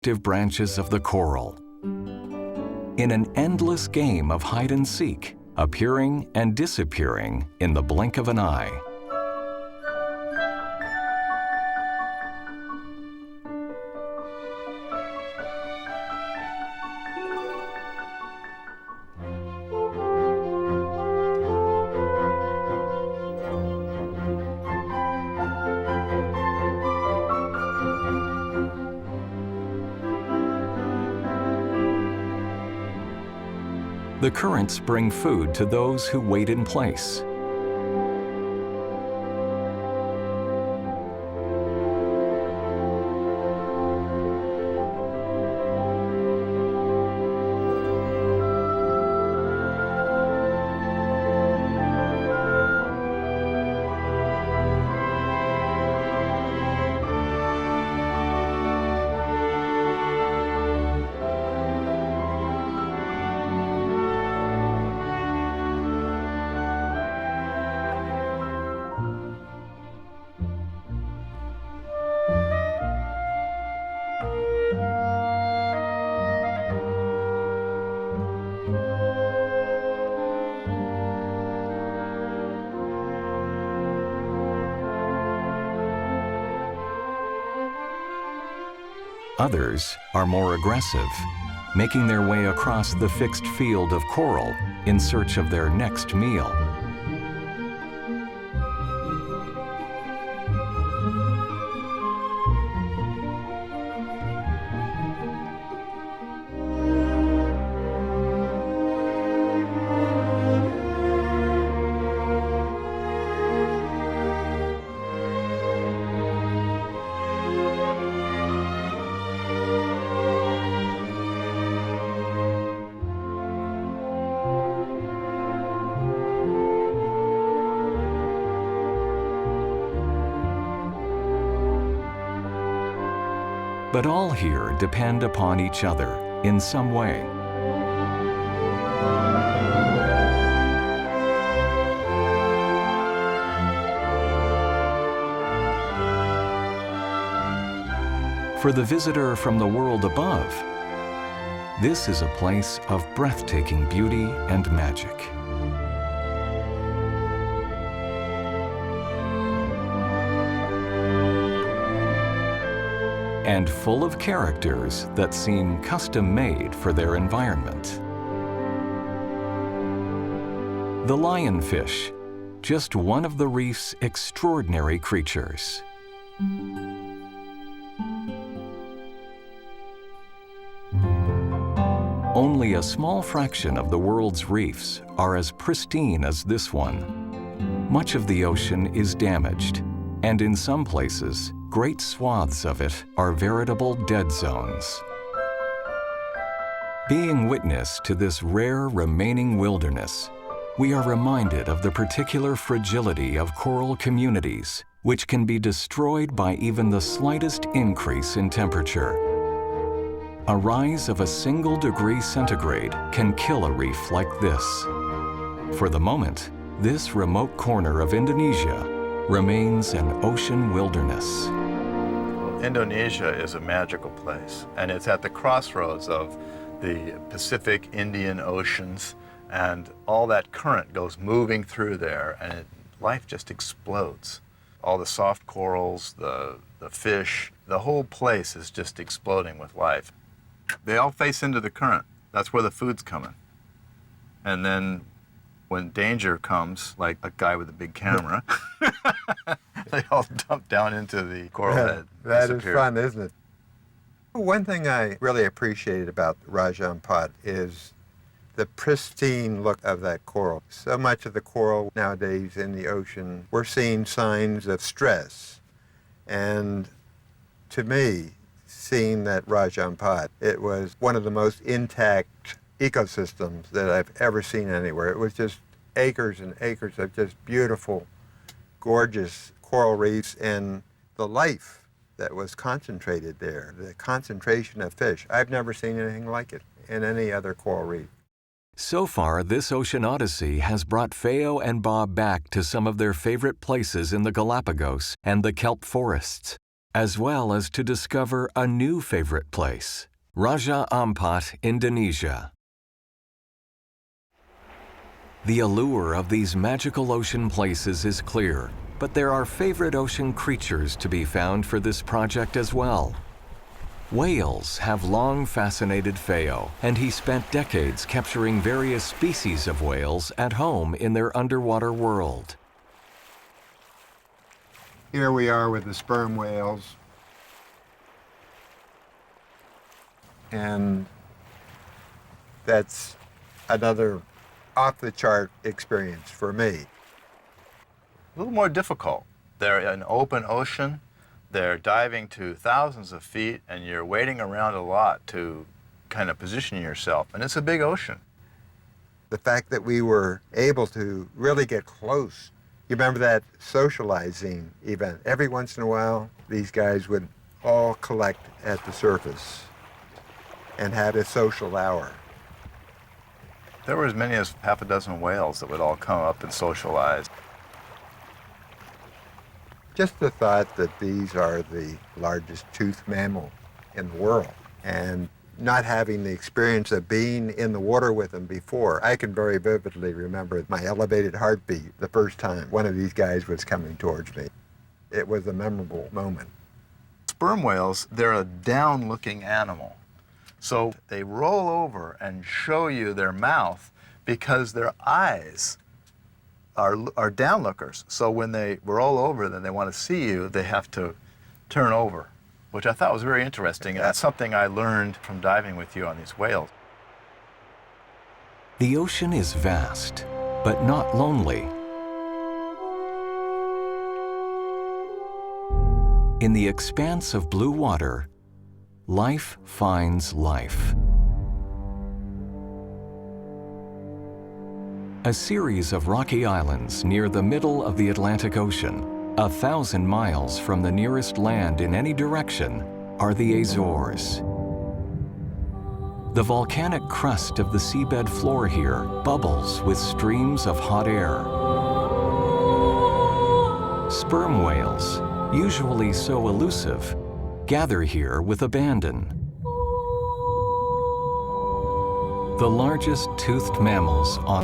active branches of the coral. In an endless game of hide and seek, appearing and disappearing in the blink of an eye. The currents bring food to those who wait in place. Others are more aggressive, making their way across the fixed field of coral in search of their next meal. But all here depend upon each other in some way. For the visitor from the world above, this is a place of breathtaking beauty and magic. And full of characters that seem custom-made for their environment. The lionfish, just one of the reef's extraordinary creatures. Only a small fraction of the world's reefs are as pristine as this one. Much of the ocean is damaged, and in some places, great swaths of it are veritable dead zones. Being witness to this rare remaining wilderness, we are reminded of the particular fragility of coral communities, which can be destroyed by even the slightest increase in temperature. A rise of a single degree centigrade can kill a reef like this. For the moment, this remote corner of Indonesia remains an ocean wilderness. Indonesia is a magical place, and it's at the crossroads of the Pacific, Indian Oceans, and all that current goes moving through there, and life just explodes. All the soft corals, the fish, the whole place is just exploding with life. They all face into the current. That's where the food's coming. And then when danger comes, like a guy with a big camera, they all dump down into the coral bed. That is fun, isn't it? One thing I really appreciated about Raja Ampat is the pristine look of that coral. So much of the coral nowadays in the ocean, we're seeing signs of stress. And to me, seeing that Raja Ampat, it was one of the most intact ecosystems that I've ever seen anywhere. It was just acres and acres of just beautiful, gorgeous coral reefs, and the life that was concentrated there, the concentration of fish. I've never seen anything like it in any other coral reef. So far, this Ocean Odyssey has brought Feo and Bob back to some of their favorite places in the Galápagos and the kelp forests. as well as to discover a new favorite place, Raja Ampat, Indonesia. The allure of these magical ocean places is clear, but there are favorite ocean creatures to be found for this project as well. Whales have long fascinated Feo, and he spent decades capturing various species of whales at home in their underwater world. Here we are with the sperm whales. And that's another off-the-chart experience for me. A little more difficult. They're in open ocean, they're diving to thousands of feet, and you're waiting around a lot to kind of position yourself, and it's a big ocean. The fact that we were able to really get close. You remember that socializing event? Every once in a while, these guys would all collect at the surface and had a social hour. There were as many as half a dozen whales that would all come up and socialize. Just the thought that these are the largest toothed mammal in the world, and not having the experience of being in the water with them before, I can very vividly remember my elevated heartbeat the first time one of these guys was coming towards me. It was a memorable moment. Sperm whales, they're a down-looking animal. So they roll over and show you their mouth because their eyes are downlookers. So when they roll over, then they want to see you, they have to turn over, which I thought was very interesting. That's something I learned from diving with you on these whales. The ocean is vast, but not lonely. In the expanse of blue water, life finds life. A series of rocky islands near the middle of the Atlantic Ocean, 1,000 miles from the nearest land in any direction, are the Azores. The volcanic crust of the seabed floor here bubbles with streams of hot air. Sperm whales, usually so elusive, gather here with abandon. The largest toothed mammals on